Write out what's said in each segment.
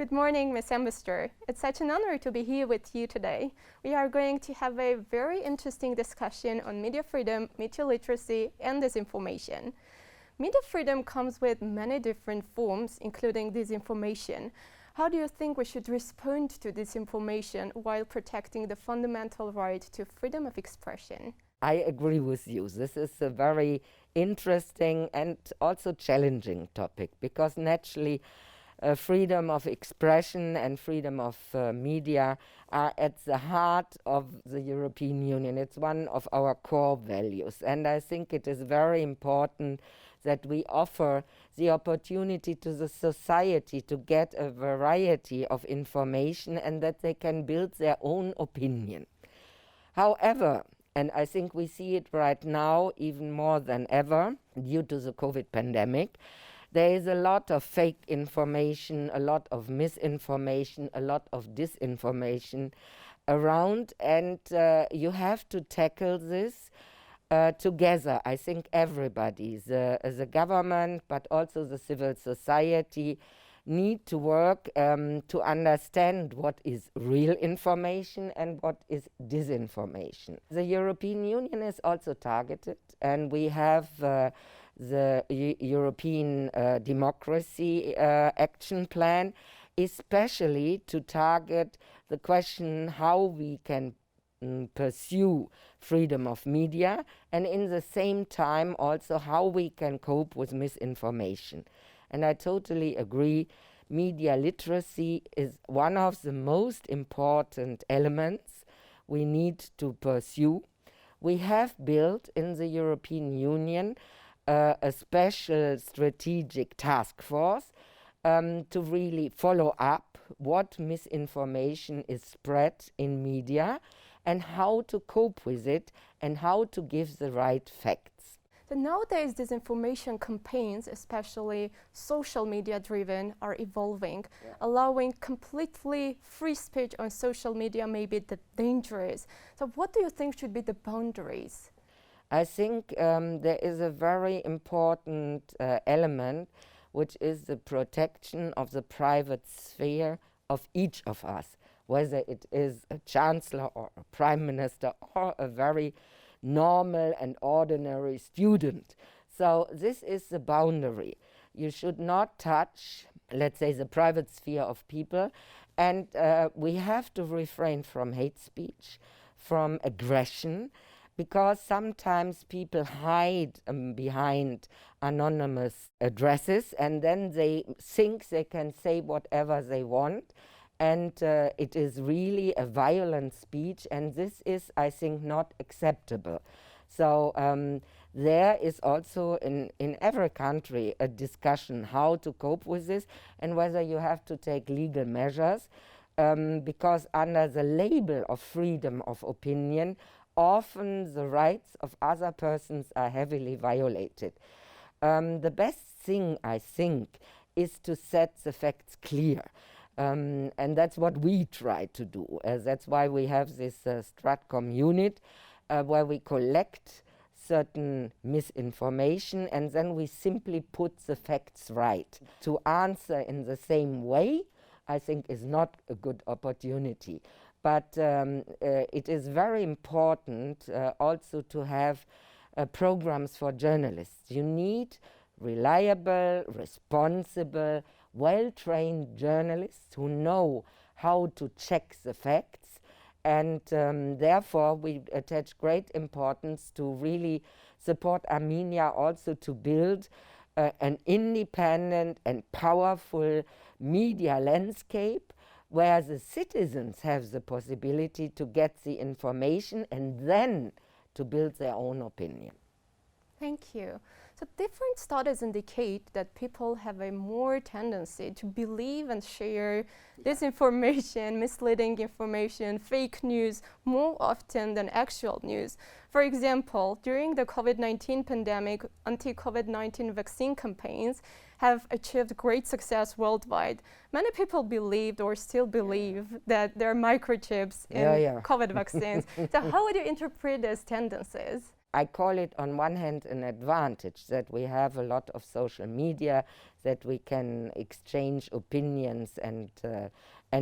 Good morning, Ms. Ambassador. It's such an honor to be here with you today. We are going to have a very interesting discussion on media freedom, media literacy, and disinformation. Media freedom comes with many different forms, including disinformation. How do you think we should respond to disinformation while protecting the fundamental right to freedom of expression? I agree with you. This is a very interesting and also challenging topic because naturally freedom of expression and freedom of media are at the heart of the European Union. It's one of our core values, and I think it is very important that we offer the opportunity to the society to get a variety of information and that they can build their own opinion. However, and I think we see it right now even more than ever due to the COVID pandemic, there is a lot of fake information, a lot of misinformation, a lot of disinformation around, and you have to tackle this together. I think everybody, the government, but also the civil society, need to work to understand what is real information and what is disinformation. The European Union is also targeted, and we have the European Democracy Action Plan, especially to target the question how we can pursue freedom of media, and in the same time also how we can cope with misinformation. And I totally agree, media literacy is one of the most important elements we need to pursue. We have built in the European Union a special strategic task force to really follow up what misinformation is spread in media and how to cope with it and how to give the right facts. So nowadays, disinformation campaigns, especially social media driven, are evolving. Allowing completely free speech on social media may be dangerous. So what do you think should be the boundaries? I think there is a very important element, which is the protection of the private sphere of each of us, whether it is a chancellor or a prime minister or a very normal and ordinary student. So this is the boundary. You should not touch, let's say, the private sphere of people, and we have to refrain from hate speech, from aggression, because sometimes people hide behind anonymous addresses and then they think they can say whatever they want, and it is really a violent speech, and this is, I think, not acceptable. So there is also in every country a discussion how to cope with this and whether you have to take legal measures, because under the label of freedom of opinion, often the rights of other persons are heavily violated. The best thing, I think, is to set the facts clear. And that's what we try to do. That's why we have this Stratcom unit where we collect certain misinformation and then we simply put the facts right. To answer in the same way, I think, is not a good opportunity. But it is very important also to have programs for journalists. You need reliable, responsible, well-trained journalists who know how to check the facts, and therefore we attach great importance to really support Armenia also to build an independent and powerful media landscape where the citizens have the possibility to get the information and then to build their own opinion. Thank you. So different studies indicate that people have a more tendency to believe and share disinformation, misleading information, fake news more often than actual news. For example, during the COVID-19 pandemic, anti-COVID-19 vaccine campaigns have achieved great success worldwide. Many people believed or still believe that there are microchips in COVID vaccines. So how would you interpret these tendencies? I call it on one hand an advantage that we have a lot of social media, that we can exchange opinions and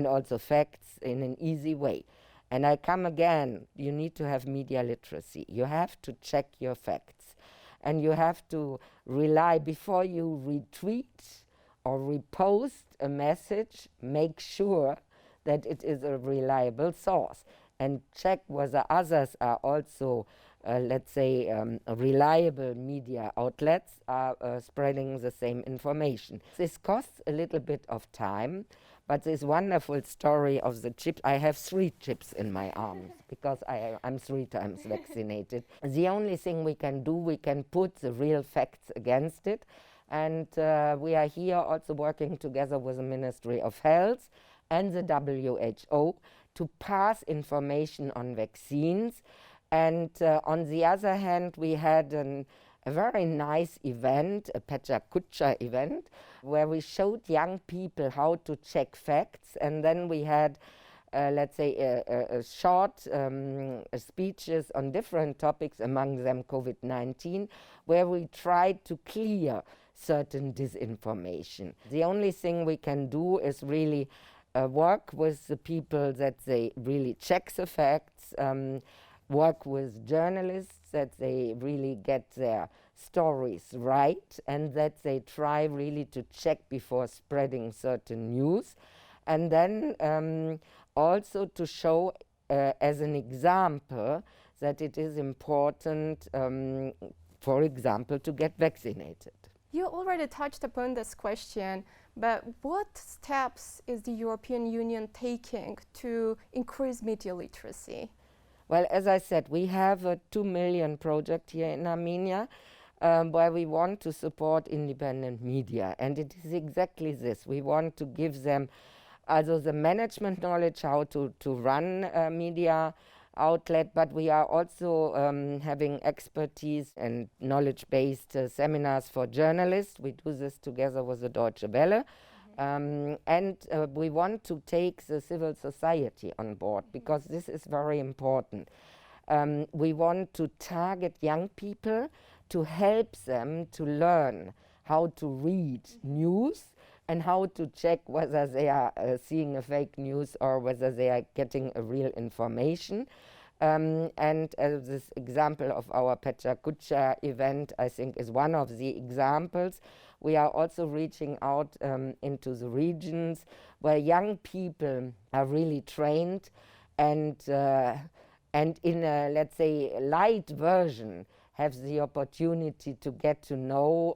also facts in an easy way. And I come again, you need to have media literacy. You have to check your facts. And you have to rely, before you retweet or repost a message, make sure that it is a reliable source. And check whether others are also, let's say, reliable media outlets are spreading the same information. This costs a little bit of time, but this wonderful story of the chips, I have 3 chips in my arms because I'm 3 times vaccinated. The only thing we can do, we can put the real facts against it. And we are here also working together with the Ministry of Health and the WHO to pass information on vaccines. And on the other hand, we had a very nice event, a Pecha event, where we showed young people how to check facts. And then we had, let's say, a short speeches on different topics, among them COVID-19, where we tried to clear certain disinformation. The only thing we can do is really work with the people that they really check the facts, work with journalists that they really get their stories right, and that they try really to check before spreading certain news, and then also to show as an example that it is important, for example, to get vaccinated. You already touched upon this question, but what steps is the European Union taking to increase media literacy? Well, as I said, we have a 2 million project here in Armenia where we want to support independent media. And it is exactly this. We want to give them also the management knowledge, how to run a media outlet, but we are also having expertise and knowledge-based seminars for journalists. We do this together with the Deutsche Welle. And we want to take the civil society on board because this is very important. We want to target young people to help them to learn how to read news and how to check whether they are seeing a fake news or whether they are getting a real information. And this example of our Pecha event, I think, is one of the examples. We are also reaching out into the regions where young people are really trained and in a, let's say, light version have the opportunity to get to know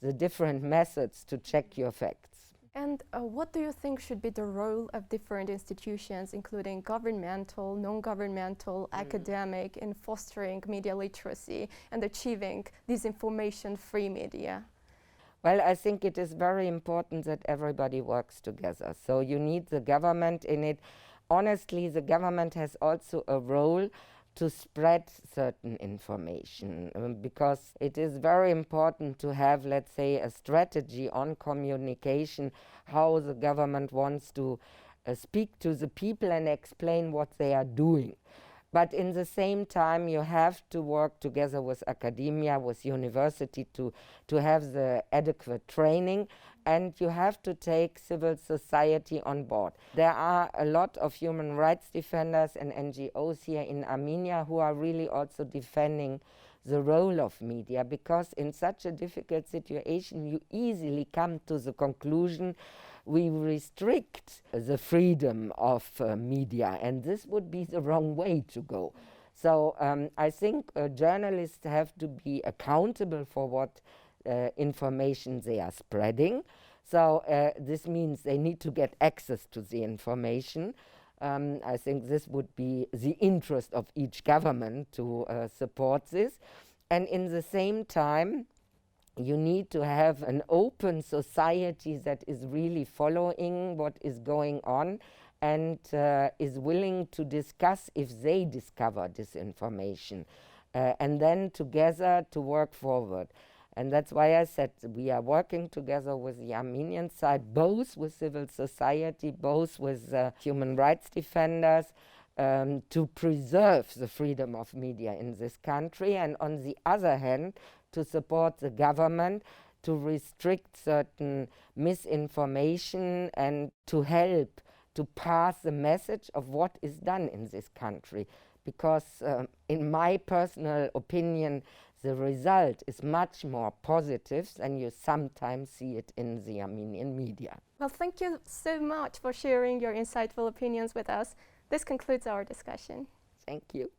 the different methods to check your facts. And what do you think should be the role of different institutions, including governmental, non-governmental, academic, in fostering media literacy and achieving disinformation-free media? Well, I think it is very important that everybody works together. So you need the government in it. Honestly, the government has also a role to spread certain information because it is very important to have, let's say, a strategy on communication, how the government wants to speak to the people and explain what they are doing. But in the same time, you have to work together with academia, with university to have the adequate training, and you have to take civil society on board. There are a lot of human rights defenders and NGOs here in Armenia who are really also defending the role of media, because in such a difficult situation, you easily come to the conclusion we restrict the freedom of media, and this would be the wrong way to go. So I think journalists have to be accountable for what information they are spreading. So this means they need to get access to the information. I think this would be the interest of each government to support this. And in the same time, you need to have an open society that is really following what is going on and is willing to discuss if they discover disinformation, and then together to work forward. And that's why I said we are working together with the Armenian side, both with civil society, both with human rights defenders, to preserve the freedom of media in this country, and on the other hand, to support the government to restrict certain misinformation and to help to pass the message of what is done in this country. Because in my personal opinion, the result is much more positive than you sometimes see it in the Armenian media. Well, thank you so much for sharing your insightful opinions with us. This concludes our discussion. Thank you.